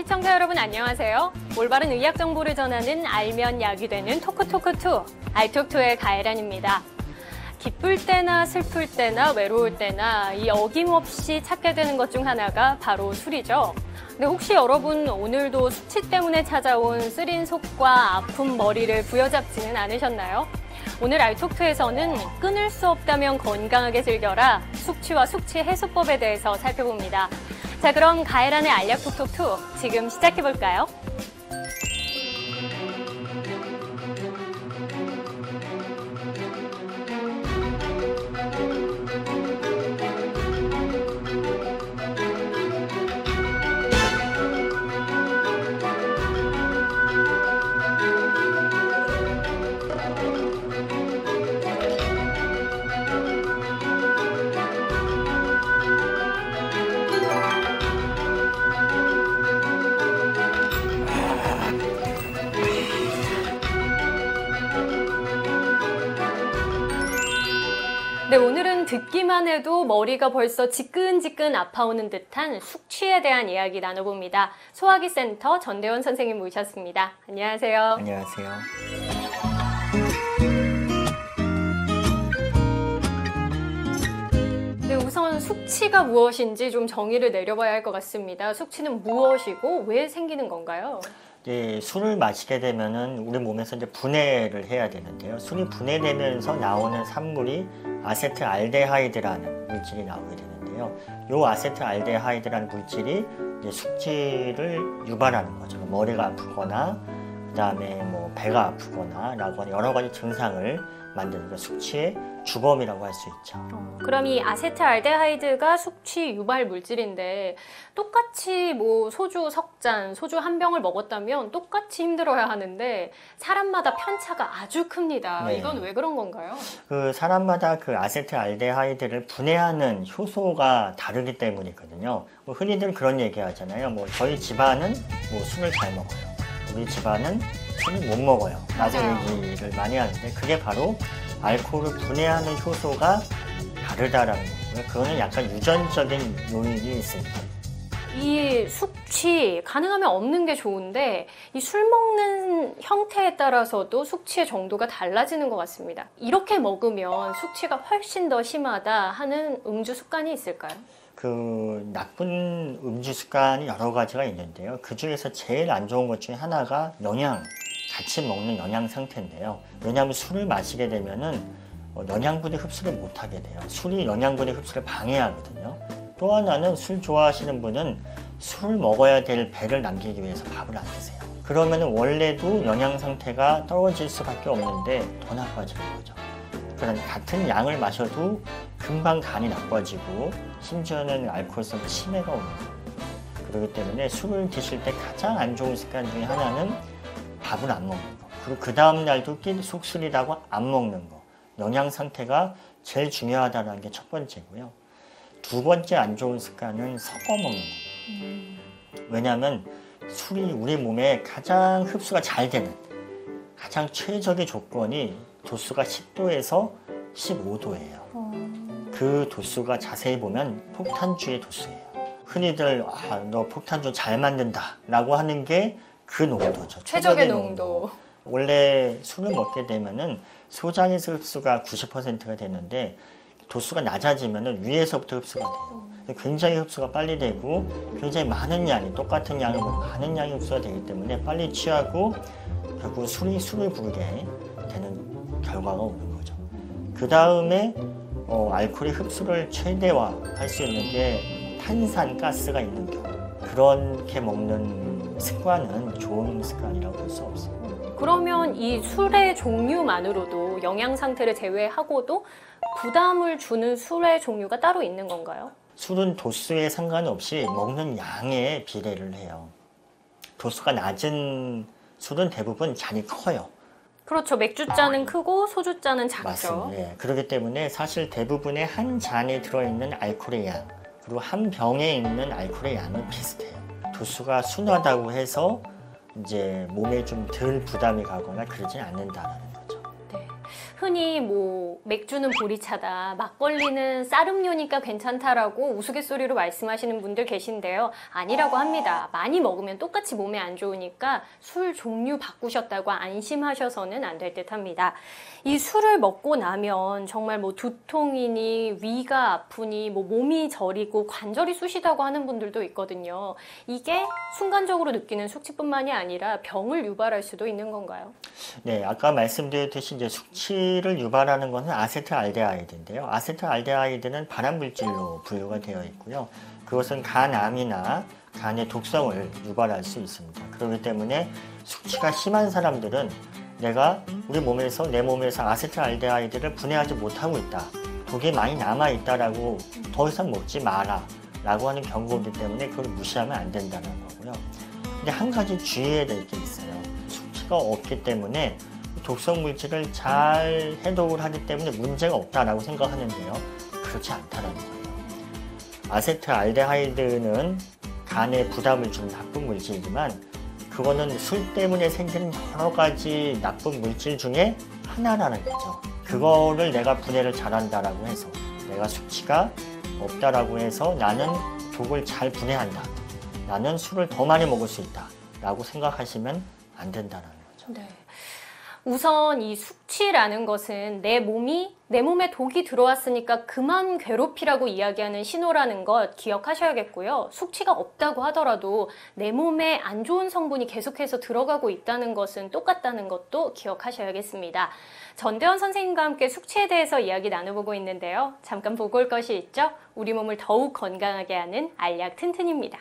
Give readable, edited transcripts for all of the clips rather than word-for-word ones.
시청자 여러분 안녕하세요. 올바른 의학 정보를 전하는 알면 약이 되는 토크토크2 알톡토의 가혜란입니다. 기쁠 때나 슬플 때나 외로울 때나 이 어김없이 찾게 되는 것 중 하나가 바로 술이죠. 근데 혹시 여러분 오늘도 숙취 때문에 찾아온 쓰린 속과 아픈 머리를 부여잡지는 않으셨나요? 오늘 알톡토에서는 끊을 수 없다면 건강하게 즐겨라 숙취와 숙취 해소법에 대해서 살펴봅니다. 자, 그럼 가혜란의 알약 톡톡2 지금 시작해볼까요? 네, 오늘은 듣기만 해도 머리가 벌써 지끈지끈 아파오는 듯한 숙취에 대한 이야기 나눠봅니다. 소화기 센터 전대원 선생님 모셨습니다. 안녕하세요. 안녕하세요. 네, 우선 숙취가 무엇인지 좀 정의를 내려봐야 할 것 같습니다. 숙취는 무엇이고 왜 생기는 건가요? 술을 마시게 되면은 우리 몸에서 이제 분해를 해야 되는데요. 술이 분해되면서 나오는 산물이 아세트알데하이드라는 물질이 나오게 되는데요. 이 아세트알데하이드라는 물질이 이제 숙취를 유발하는 거죠. 머리가 아프거나 그다음에 뭐 배가 아프거나 라고 하는 여러 가지 증상을 만드는 게 숙취의 주범이라고 할 수 있죠. 그럼 이 아세트알데하이드가 숙취 유발 물질인데 똑같이 뭐 소주 석 잔, 소주 한 병을 먹었다면 똑같이 힘들어야 하는데 사람마다 편차가 아주 큽니다. 네. 이건 왜 그런 건가요? 그 사람마다 그 아세트알데하이드를 분해하는 효소가 다르기 때문이거든요. 뭐 흔히들 그런 얘기 하잖아요. 뭐 저희 집안은 뭐 술을 잘 먹어요. 우리 집안은 술을 못 먹어요. 라고 얘기를 많이 하는데 그게 바로 알코올을 분해하는 효소가 다르다라는 거고요. 그거는 약간 유전적인 요인이 있습니다. 이 숙취 가능하면 없는 게 좋은데 이 술 먹는 형태에 따라서도 숙취의 정도가 달라지는 것 같습니다. 이렇게 먹으면 숙취가 훨씬 더 심하다 하는 음주 습관이 있을까요? 그 나쁜 음주 습관이 여러 가지가 있는데요. 그 중에서 제일 안 좋은 것 중에 하나가 같이 먹는 영양 상태인데요. 왜냐하면 술을 마시게 되면은 영양분의 흡수를 못하게 돼요. 술이 영양분의 흡수를 방해하거든요. 또 하나는 술 좋아하시는 분은 술을 먹어야 될 배를 남기기 위해서 밥을 안 드세요. 그러면 원래도 영양 상태가 떨어질 수밖에 없는데 더 나빠지는 거죠. 그런 같은 양을 마셔도 금방 간이 나빠지고 심지어는 알코올성 치매가 오는 거예요. 그렇기 때문에 술을 드실 때 가장 안 좋은 습관 중에 하나는 밥을 안 먹는 거. 그리고 그 다음 날도 속술이라고 안 먹는 거. 영양 상태가 제일 중요하다는 게 첫 번째고요. 두 번째 안 좋은 습관은 섞어 먹는 거. 왜냐하면 술이 우리 몸에 가장 흡수가 잘 되는 가장 최적의 조건이 도수가 10도에서 15도예요. 그 도수가 자세히 보면 폭탄주의 도수예요. 흔히들 너 폭탄주 잘 만든다 라고 하는 게 그 농도죠. 최적의 농도. 원래 술을 먹게 되면은 소장에서 흡수가 90%가 되는데 도수가 낮아지면은 위에서부터 흡수가 돼요. 굉장히 흡수가 빨리 되고 굉장히 많은 양이 똑같은 양을 먹으면 많은 양이 흡수가 되기 때문에 빨리 취하고 결국 술을 부르게 되는 결과가 오는 거죠. 그 다음에 알코올의 흡수를 최대화할 수 있는 게 탄산가스가 있는 경우. 그렇게 먹는 습관은 좋은 습관이라고 볼 수 없어요. 그러면 이 술의 종류만으로도 영양 상태를 제외하고도 부담을 주는 술의 종류가 따로 있는 건가요? 술은 도수에 상관없이 먹는 양에 비례를 해요. 도수가 낮은 술은 대부분 잔이 커요. 그렇죠. 맥주잔은 크고 소주잔은 작죠. 맞습니다. 예. 그렇기 때문에 사실 대부분의 한 잔에 들어있는 알코올의 양 그리고 한 병에 있는 알코올의 양은 비슷해요. 도수가 순하다고 해서 이제 몸에 좀 덜 부담이 가거나 그러진 않는다라는 거죠. 네. 흔히 뭐 맥주는 보리차다, 막걸리는 쌀음료니까 괜찮다라고 우스갯소리로 말씀하시는 분들 계신데요. 아니라고 합니다. 많이 먹으면 똑같이 몸에 안 좋으니까 술 종류 바꾸셨다고 안심하셔서는 안 될 듯 합니다. 이 술을 먹고 나면 정말 뭐 두통이니 위가 아프니 뭐 몸이 저리고 관절이 쑤시다고 하는 분들도 있거든요. 이게 순간적으로 느끼는 숙취뿐만이 아니라 병을 유발할 수도 있는 건가요? 네, 아까 말씀드렸듯이 이제 숙취를 유발하는 것은 아세트알데하이드인데요. 아세트알데하이드는 발암물질로 분류가 되어 있고요. 그것은 간암이나 간의 독성을 유발할 수 있습니다. 그렇기 때문에 숙취가 심한 사람들은 내가 내 몸에서 아세트알데하이드를 분해하지 못하고 있다. 독이 많이 남아있다라고 더 이상 먹지 마라 라고 하는 경고이기 때문에 그걸 무시하면 안 된다는 거고요. 근데 한 가지 주의해야 될 게 있어요. 숙취가 없기 때문에 독성 물질을 잘 해독을 하기 때문에 문제가 없다라고 생각하는데요. 그렇지 않다는 거예요. 아세트알데하이드는 간에 부담을 주는 나쁜 물질이지만 그거는 술 때문에 생기는 여러 가지 나쁜 물질 중에 하나라는 거죠. 그거를 내가 분해를 잘한다라고 해서 내가 숙취가 없다라고 해서 나는 독을 잘 분해한다. 나는 술을 더 많이 먹을 수 있다. 라고 생각하시면 안 된다는 거죠. 네. 우선 이 숙취라는 것은 내 몸에 독이 들어왔으니까 그만 괴롭히라고 이야기하는 신호라는 것 기억하셔야겠고요. 숙취가 없다고 하더라도 내 몸에 안 좋은 성분이 계속해서 들어가고 있다는 것은 똑같다는 것도 기억하셔야겠습니다. 전대원 선생님과 함께 숙취에 대해서 이야기 나눠보고 있는데요. 잠깐 보고 올 것이 있죠? 우리 몸을 더욱 건강하게 하는 알약 튼튼입니다.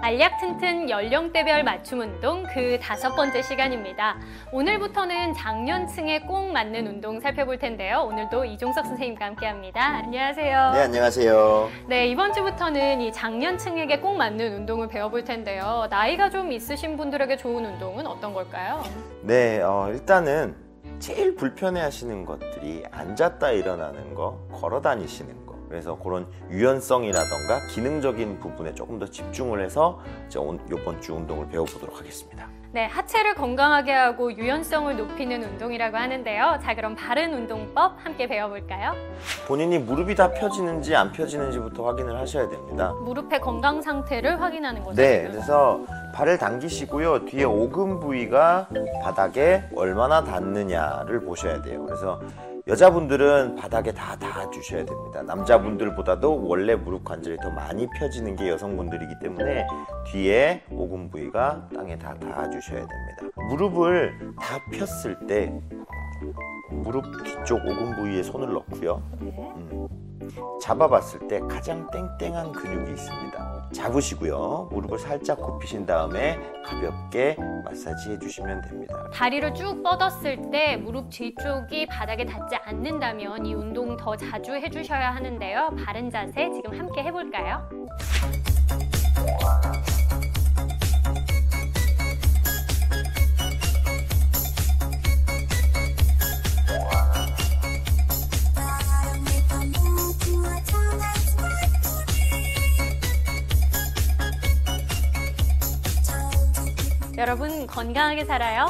알약 튼튼 연령대별 맞춤 운동 그 5번째 시간입니다. 오늘부터는 장년층에 꼭 맞는 운동 살펴볼 텐데요. 오늘도 이종석 선생님과 함께합니다. 안녕하세요. 네, 안녕하세요. 네, 이번 주부터는 이 장년층에게 꼭 맞는 운동을 배워볼 텐데요. 나이가 좀 있으신 분들에게 좋은 운동은 어떤 걸까요? 네, 일단은 제일 불편해하시는 것들이 앉았다 일어나는 거, 걸어 다니시는 거. 그래서 그런 유연성이라던가 기능적인 부분에 조금 더 집중을 해서 이번 주 운동을 배워보도록 하겠습니다. 네, 하체를 건강하게 하고 유연성을 높이는 운동이라고 하는데요. 자, 그럼 바른 운동법 함께 배워볼까요? 본인이 무릎이 다 펴지는지 안 펴지는지부터 확인을 하셔야 됩니다. 무릎의 건강 상태를 확인하는 거죠? 네, 지금? 그래서 발을 당기시고요. 뒤에 오금 부위가 바닥에 얼마나 닿느냐를 보셔야 돼요. 그래서 여자분들은 바닥에 다 닿아주셔야 됩니다. 남자분들보다도 원래 무릎 관절이 더 많이 펴지는 게 여성분들이기 때문에 뒤에 오금 부위가 땅에 다 닿아주셔야 됩니다. 무릎을 다 폈을 때 무릎 뒤쪽 오금 부위에 손을 넣고요. 잡아봤을 때 가장 땡땡한 근육이 있습니다. 잡으시고요. 무릎을 살짝 굽히신 다음에 가볍게 마사지 해주시면 됩니다. 다리를 쭉 뻗었을 때 무릎 뒤쪽이 바닥에 닿지 않는다면 이 운동 더 자주 해주셔야 하는데요. 바른 자세 지금 함께 해볼까요? 여러분 건강하게 살아요.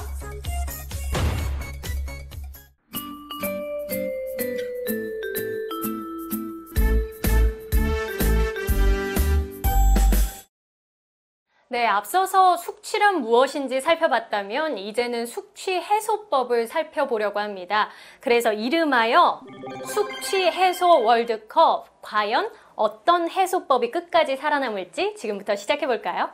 네, 앞서서 숙취란 무엇인지 살펴봤다면 이제는 숙취 해소법을 살펴보려고 합니다. 그래서 이름하여 숙취 해소 월드컵. 과연 어떤 해소법이 끝까지 살아남을지 지금부터 시작해볼까요?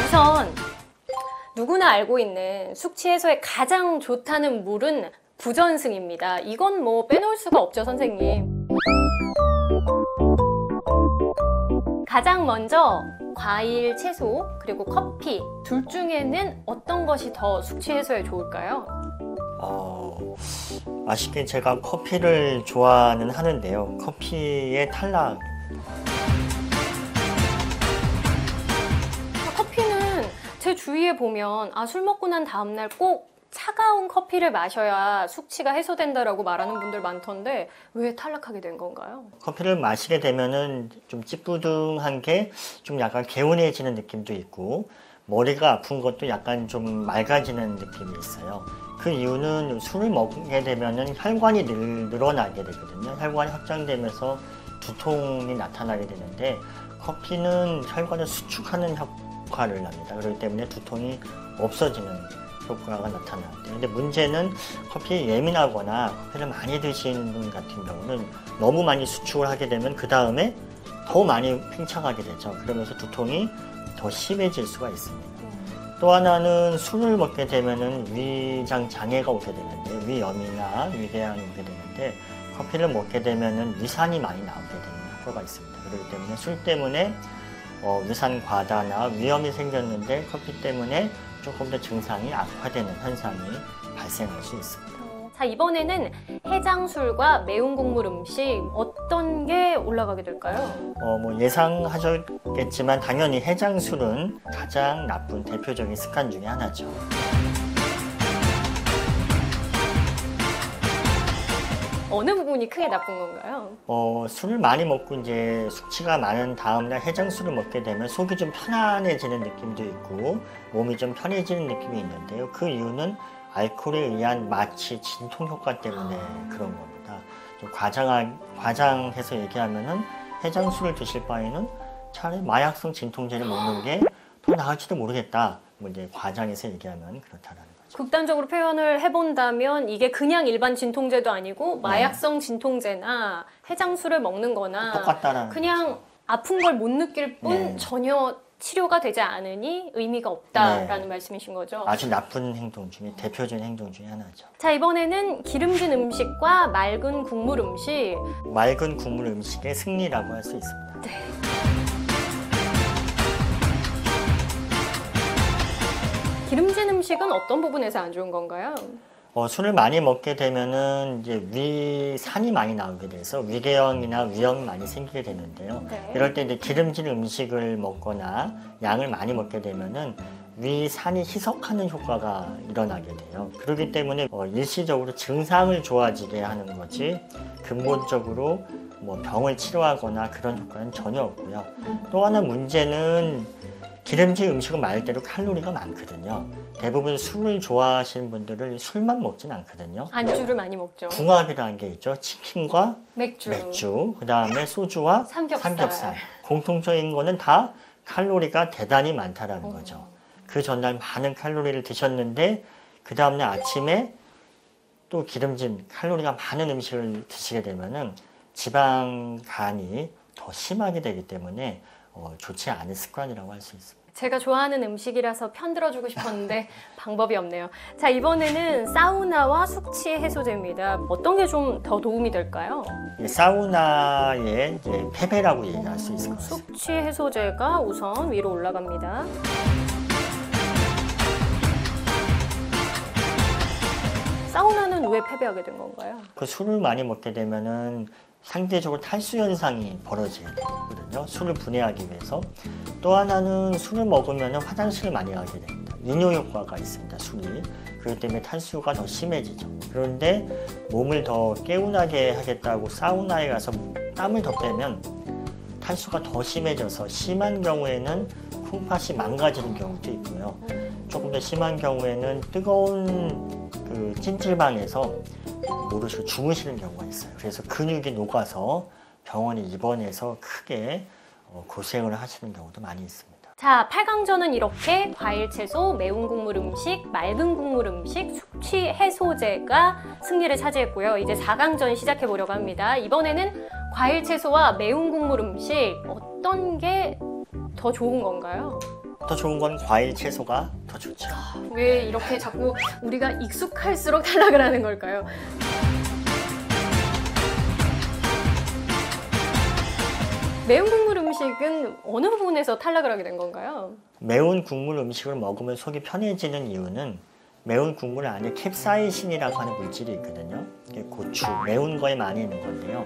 우선 누구나 알고 있는 숙취 해소에 가장 좋다는 물은 부전승입니다. 이건 뭐 빼놓을 수가 없죠, 선생님. 가장 먼저 과일, 채소, 그리고 커피 둘 중에는 어떤 것이 더 숙취 해소에 좋을까요? 아쉽게 제가 커피를 좋아는 하는데요. 커피의 탈락. 커피는 제 주위에 보면 술 먹고 난 다음날 꼭 차가운 커피를 마셔야 숙취가 해소된다라고 말하는 분들 많던데 왜 탈락하게 된 건가요? 커피를 마시게 되면은 좀 찌뿌둥한 게 좀 약간 개운해지는 느낌도 있고 머리가 아픈 것도 약간 좀 맑아지는 느낌이 있어요. 그 이유는 술을 먹게 되면은 혈관이 늘어나게 되거든요. 혈관이 확장되면서 두통이 나타나게 되는데 커피는 혈관을 수축하는 효과를 합니다. 그렇기 때문에 두통이 없어지는 효과가 나타나요. 근데 문제는 커피에 예민하거나 커피를 많이 드시는 분 같은 경우는 너무 많이 수축을 하게 되면 그 다음에 더 많이 팽창하게 되죠. 그러면서 두통이 더 심해질 수가 있습니다. 또 하나는 술을 먹게 되면은 위장 장애가 오게 되는데 위염이나 위궤양이 오게 되는데 커피를 먹게 되면은 위산이 많이 나오게 되는 효과가 있습니다. 그렇기 때문에 술 때문에 위산 과다나 위염이 생겼는데 커피 때문에 조금 더 증상이 악화되는 현상이 발생할 수 있습니다. 자, 이번에는 해장술과 매운 국물 음식 어떤 게 올라가게 될까요? 뭐 예상하셨겠지만 당연히 해장술은 가장 나쁜 대표적인 습관 중에 하나죠. 어느 부분이 크게 나쁜 건가요? 술을 많이 먹고 이제 숙취가 많은 다음날 해장술을 먹게 되면 속이 좀 편안해지는 느낌도 있고 몸이 좀 편해지는 느낌이 있는데요. 그 이유는 알코올에 의한 마취 진통 효과 때문에 그런 겁니다. 좀 과장해서 얘기하면은 해장술을 드실 바에는 차라리 마약성 진통제를 먹는 게 더 나을지도 모르겠다. 뭐 이제 과장해서 얘기하면 그렇다라는 거죠. 극단적으로 표현을 해본다면 이게 그냥 일반 진통제도 아니고 마약성 진통제나 해장술을 먹는 거나 똑같다라는 그냥 아픈 걸 못 느낄 뿐 전혀 치료가 되지 않으니 의미가 없다라는 말씀이신 거죠? 아주 나쁜 행동 중에 대표적인 행동 중에 하나죠. 자, 이번에는 기름진 음식과 맑은 국물 음식. 맑은 국물 음식의 승리라고 할 수 있습니다. 네. 기름진 음식은 어떤 부분에서 안 좋은 건가요? 술을 많이 먹게 되면은 이제 위산이 많이 나오게 돼서 위궤양이나 위염이 많이 생기게 되는데요. 네. 이럴 때 이제 기름진 음식을 먹거나 양을 많이 먹게 되면은 위산이 희석하는 효과가 일어나게 돼요. 그렇기 때문에 일시적으로 증상을 좋아지게 하는 거지 근본적으로 뭐 병을 치료하거나 그런 효과는 전혀 없고요. 또 하나 문제는 기름진 음식은 말대로 칼로리가 많거든요. 대부분 술을 좋아하시는 분들은 술만 먹진 않거든요. 안주를 많이 먹죠. 궁합이라는 게 있죠. 치킨과 맥주, 그 다음에 소주와 삼겹살. 공통적인 거는 다 칼로리가 대단히 많다라는 거죠. 그 전날 많은 칼로리를 드셨는데 그 다음날 아침에 또 기름진 칼로리가 많은 음식을 드시게 되면은 지방간이 더 심하게 되기 때문에 좋지 않은 습관이라고 할 수 있습니다. 제가 좋아하는 음식이라서 편들어주고 싶었는데 방법이 없네요. 자, 이번에는 사우나와 숙취 해소제입니다. 어떤 게 좀 더 도움이 될까요? 사우나의 이제 패배라고 얘기할 수 있을 것 같습니다. 숙취 해소제가 우선 위로 올라갑니다. 사우나는 왜 패배하게 된 건가요? 그 술을 많이 먹게 되면은 상대적으로 탈수 현상이 벌어지게 되거든요. 술을 분해하기 위해서. 또 하나는 술을 먹으면 화장실을 많이 가게 됩니다. 이뇨 효과가 있습니다, 술이. 그렇기 때문에 탈수가 더 심해지죠. 그런데 몸을 더 개운하게 하겠다고 사우나에 가서 땀을 더 빼면 탈수가 더 심해져서 심한 경우에는 콩팥이 망가지는 경우도 있고요. 조금 더 심한 경우에는 뜨거운 그 찜질방에서 모르시고 주무시는 경우가 있어요. 그래서 근육이 녹아서 병원에 입원해서 크게 고생을 하시는 경우도 많이 있습니다. 자, 8강전은 이렇게 과일, 채소, 매운 국물 음식, 맑은 국물 음식, 숙취 해소제가 승리를 차지했고요. 이제 4강전 시작해 보려고 합니다. 이번에는 과일, 채소와 매운 국물 음식 어떤 게 더 좋은 건가요? 더 좋은 건 과일, 채소가 더 좋죠. 왜 이렇게 자꾸 우리가 익숙할수록 탈락을 하는 걸까요? 매운 국물 음식은 어느 부분에서 탈락을 하게 된 건가요? 매운 국물 음식을 먹으면 속이 편해지는 이유는 매운 국물 안에 캡사이신이라고 하는 물질이 있거든요. 이게 고추, 매운 거에 많이 있는 건데요.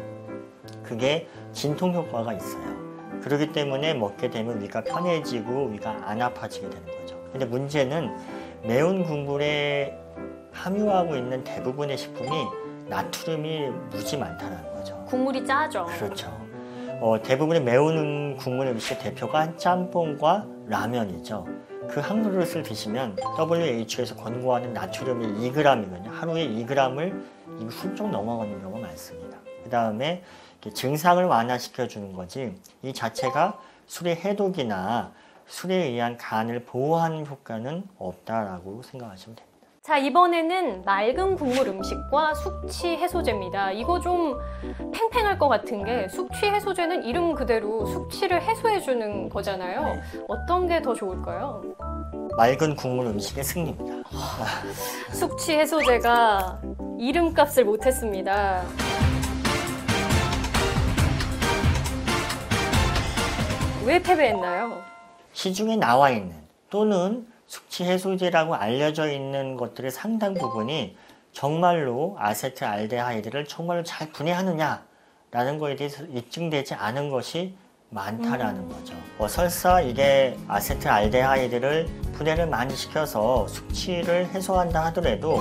그게 진통 효과가 있어요. 그렇기 때문에 먹게 되면 위가 편해지고 위가 안 아파지게 되는 거죠. 근데 문제는 매운 국물에 함유하고 있는 대부분의 식품이 나트륨이 무지 많다는 거죠. 국물이 짜죠. 그렇죠. 대부분의 매운 국물 음식의 대표가 짬뽕과 라면이죠. 그 한 그릇을 드시면 WHO에서 권고하는 나트륨이 2g이면요. 하루에 2g을 훌쩍 넘어가는 경우가 많습니다. 그 다음에 증상을 완화시켜주는 거지 이 자체가 술의 해독이나 술에 의한 간을 보호하는 효과는 없다라고 생각하시면 됩니다. 자, 이번에는 맑은 국물 음식과 숙취 해소제입니다. 이거 좀 팽팽할 것 같은 게 숙취 해소제는 이름 그대로 숙취를 해소해주는 거잖아요. 네. 어떤 게 더 좋을까요? 맑은 국물 음식의 승리입니다. 숙취 해소제가 이름값을 못했습니다. 왜 패배했나요? 시중에 나와 있는 또는 숙취 해소제라고 알려져 있는 것들의 상당 부분이 정말로 아세트알데하이드를 정말로 잘 분해하느냐라는 거에 대해서 입증되지 않은 것이 많다라는 거죠. 설사 이게 아세트알데하이드를 분해를 많이 시켜서 숙취를 해소한다 하더라도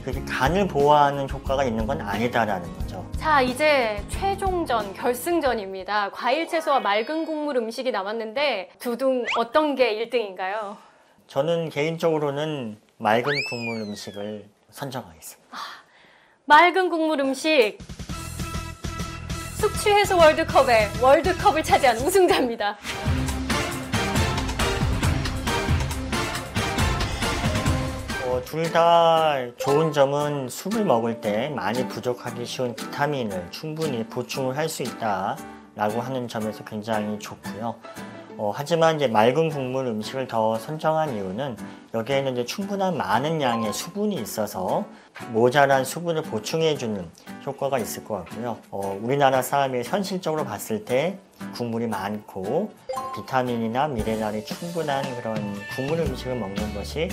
그게 간을 보호하는 효과가 있는 건 아니다라는 거죠. 자, 이제 최종전, 결승전입니다. 과일, 채소와 맑은 국물 음식이 남았는데 두둥 어떤 게 1등인가요? 저는 개인적으로는 맑은 국물 음식을 선정하겠습니다. 맑은 국물 음식 숙취 해소 월드컵의 월드컵을 차지한 우승자입니다. 둘 다 좋은 점은 술을 먹을 때 많이 부족하기 쉬운 비타민을 충분히 보충을 할 수 있다라고 하는 점에서 굉장히 좋고요. 하지만 이제 맑은 국물 음식을 더 선정한 이유는 여기에는 이제 충분한 많은 양의 수분이 있어서 모자란 수분을 보충해주는 효과가 있을 것 같고요. 우리나라 사람이 현실적으로 봤을 때 국물이 많고 비타민이나 미네랄이 충분한 그런 국물 음식을 먹는 것이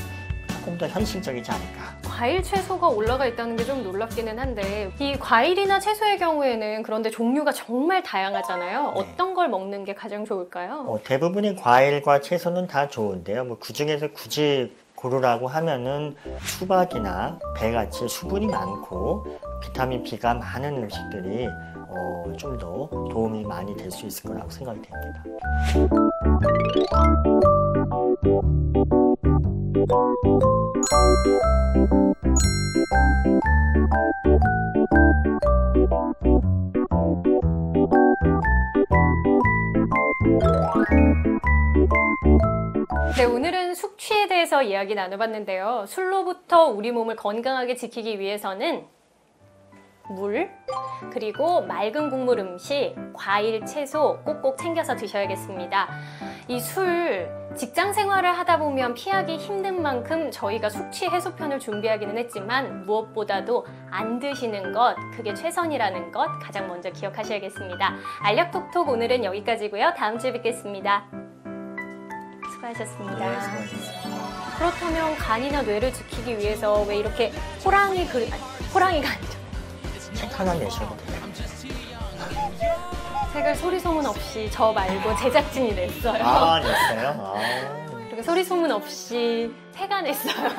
조금 더 현실적이지 않을까. 과일, 채소가 올라가 있다는 게 좀 놀랍기는 한데 이 과일이나 채소의 경우에는 그런데 종류가 정말 다양하잖아요. 네. 어떤 걸 먹는 게 가장 좋을까요? 대부분의 과일과 채소는 다 좋은데요. 그 중에서 굳이 고르라고 하면은 수박이나 배같이 수분이 많고 비타민 B가 많은 음식들이 좀 더 도움이 많이 될 수 있을 거라고 생각이 됩니다. 네, 오늘은 숙취에 대해서 이야기 나눠봤는데요. 술로부터 우리 몸을 건강하게 지키기 위해서는 물, 그리고 맑은 국물 음식, 과일, 채소 꼭꼭 챙겨서 드셔야겠습니다. 이 술, 직장 생활을 하다 보면 피하기 힘든 만큼 저희가 숙취 해소편을 준비하기는 했지만 무엇보다도 안 드시는 것, 그게 최선이라는 것 가장 먼저 기억하셔야겠습니다. 알약톡톡 오늘은 여기까지고요. 다음 주에 뵙겠습니다. 수고하셨습니다. 네, 수고하셨습니다. 그렇다면 간이나 뇌를 지키기 위해서 왜 이렇게 호랑이가 아니죠. 책 하나 내셔도 돼요. 책을 소리 소문 없이 저 말고 제작진이 냈어요. 냈어요? 그리고 소리 소문 없이 새가 냈어요.